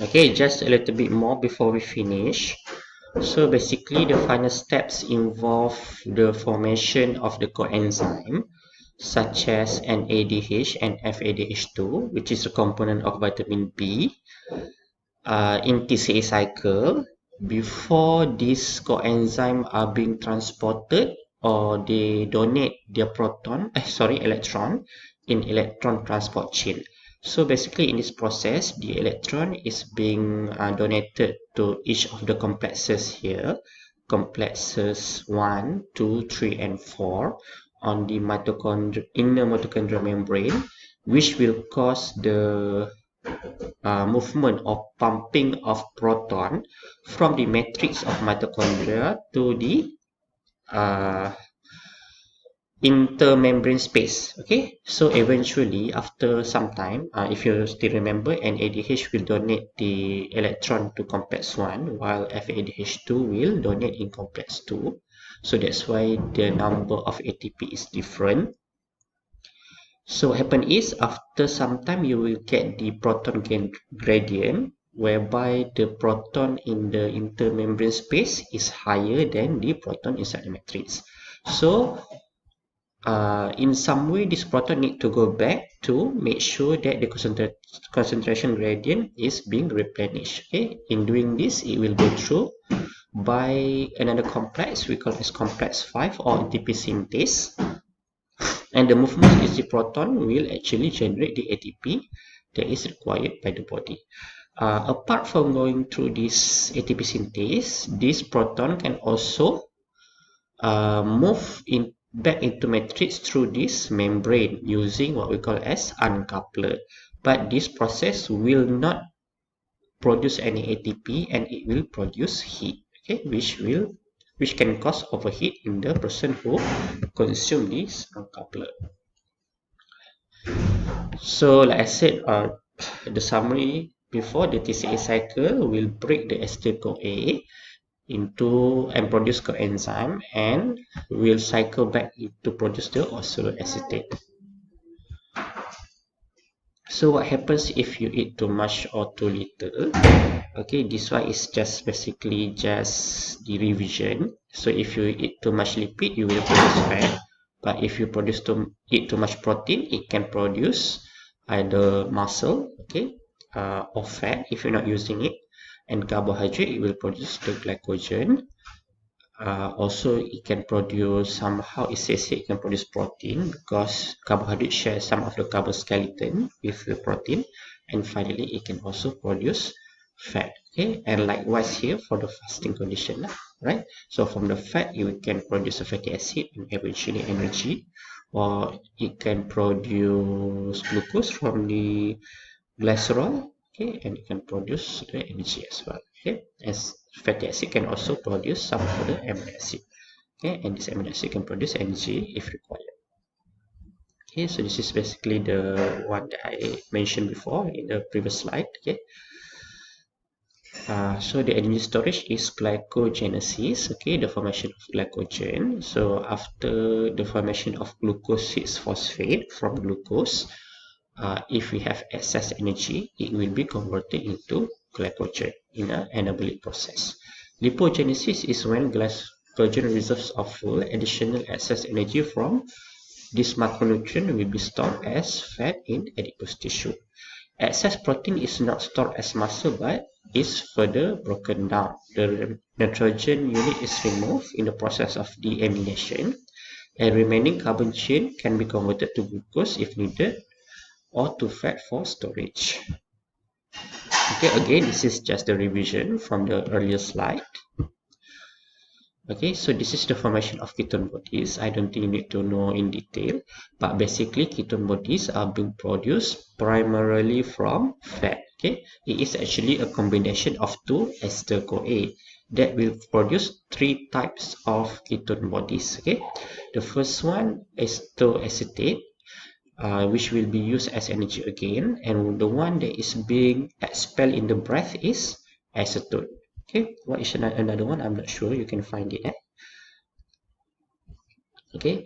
Okay, just a little bit more before we finish. So basically the final steps involve the formation of the coenzyme such as NADH and FADH2, which is a component of vitamin B in TCA cycle. Before these coenzyme are being transported, or they donate their electron in electron transport chain. So basically in this process, the electron is being donated to each of the complexes here, complexes 1, 2, 3, and 4 on the inner mitochondrial membrane, which will cause the movement or pumping of proton from the matrix of mitochondria to the uh, intermembrane space. Okay, so eventually after some time, if you still remember, NADH will donate the electron to complex 1 while FADH2 will donate in complex 2. So that's why the number of ATP is different. So what happen is after some time you will get the proton gradient, whereby the proton in the intermembrane space is higher than the proton inside the matrix. So in some way this proton need to go back to make sure that the concentration gradient is being replenished. Okay, in doing this it will go through by another complex we call as complex 5 or ATP synthase, and the movement is the proton will actually generate the ATP that is required by the body. Apart from going through this ATP synthase, this proton can also move back into matrix through this membrane using what we call as uncoupler. But this process will not produce any ATP and it will produce heat, okay, which can cause overheat in the person who consume this uncoupler. So like I said, the summary before, the TCA cycle will break the acetyl CoA into and produce coenzyme and will cycle back to produce the oxaloacetate. So what happens if you eat too much or too little? Okay, this one is just basically just the revision. So if you eat too much lipid, you will produce fat. But if you eat too much protein, it can produce either muscle, okay, or fat if you're not using it. And carbohydrate, it will produce the glycogen. Also, it can produce somehow, it says here it can produce protein because carbohydrate shares some of the carboskeleton with the protein. And finally, it can also produce fat. Okay, and likewise here for the fasting condition, right? So from the fat, you can produce a fatty acid and eventually energy, or it can produce glucose from the glycerol, okay, and it can produce the energy as well. Okay, as fatty acid can also produce some of the amino acid. Okay, and this amino acid can produce energy if required. Okay, so this is basically the one that I mentioned before in the previous slide. Okay, so the energy storage is glycogenesis. Okay, the formation of glycogen. So after the formation of glucose 6-phosphate from glucose, if we have excess energy, it will be converted into glycogen in an anabolic process. Lipogenesis is when glycogen reserves are full. Additional excess energy from this macronutrient will be stored as fat in adipose tissue. Excess protein is not stored as muscle but is further broken down. The nitrogen unit is removed in the process of deamination, and remaining carbon chain can be converted to glucose if needed or to fat for storage. Okay, again, this is just the revision from the earlier slide. Okay, so this is the formation of ketone bodies. I don't think you need to know in detail, but basically ketone bodies are being produced primarily from fat. Okay, it is actually a combination of two acetyl CoA that will produce three types of ketone bodies. Okay, the first one is acetoacetate, which will be used as energy again, and the one that is being expelled in the breath is acetone. Okay, what is another one? I'm not sure. You can find it. Okay,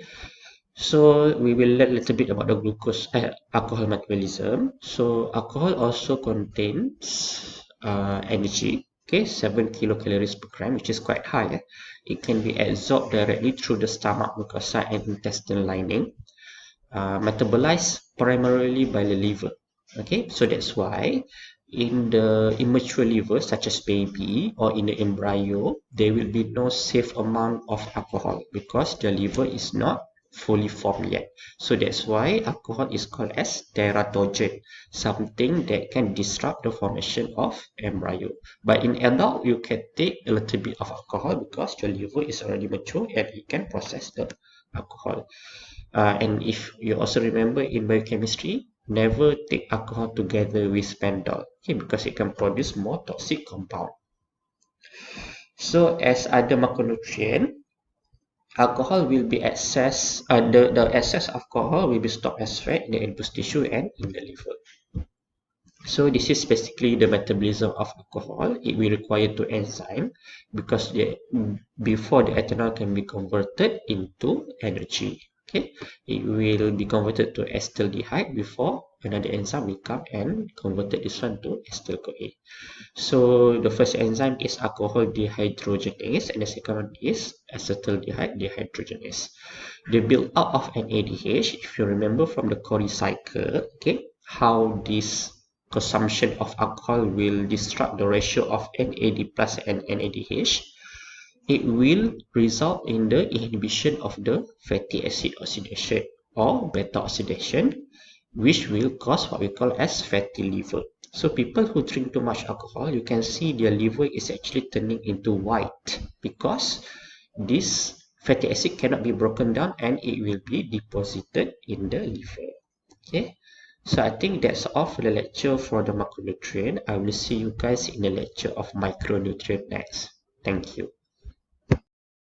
so we will learn a little bit about the alcohol metabolism. So alcohol also contains energy. Okay, 7 kilocalories per gram, which is quite high. It can be absorbed directly through the stomach mucosa and intestinal lining, metabolized primarily by the liver. Okay, so that's why in the immature liver, such as baby or in the embryo, there will be no safe amount of alcohol because the liver is not fully formed yet. So that's why alcohol is called as teratogen, something that can disrupt the formation of embryo. But in adult, you can take a little bit of alcohol because your liver is already mature and it can process the alcohol. And if you also remember in biochemistry, never take alcohol together with pentanol, okay, because it can produce more toxic compound. So as other macronutrient, alcohol will be the excess alcohol will be stored as fat in the adipose tissue and in the liver. So this is basically the metabolism of alcohol. It will require two enzymes because before the ethanol can be converted into energy. Okay, it will be converted to acetaldehyde before another enzyme will come and converted this one to acetyl-CoA. So the first enzyme is alcohol dehydrogenase and the second one is acetaldehyde dehydrogenase. The build up of an ADH, if you remember from the Cori cycle, okay, how this consumption of alcohol will disrupt the ratio of NAD plus and NADH, it will result in the inhibition of the fatty acid oxidation or beta oxidation, which will cause what we call as fatty liver. So people who drink too much alcohol, you can see their liver is actually turning into white because this fatty acid cannot be broken down and it will be deposited in the liver. Okay, so I think that's all for the lecture for the macronutrient. I will see you guys in the lecture of micronutrient next. Thank you.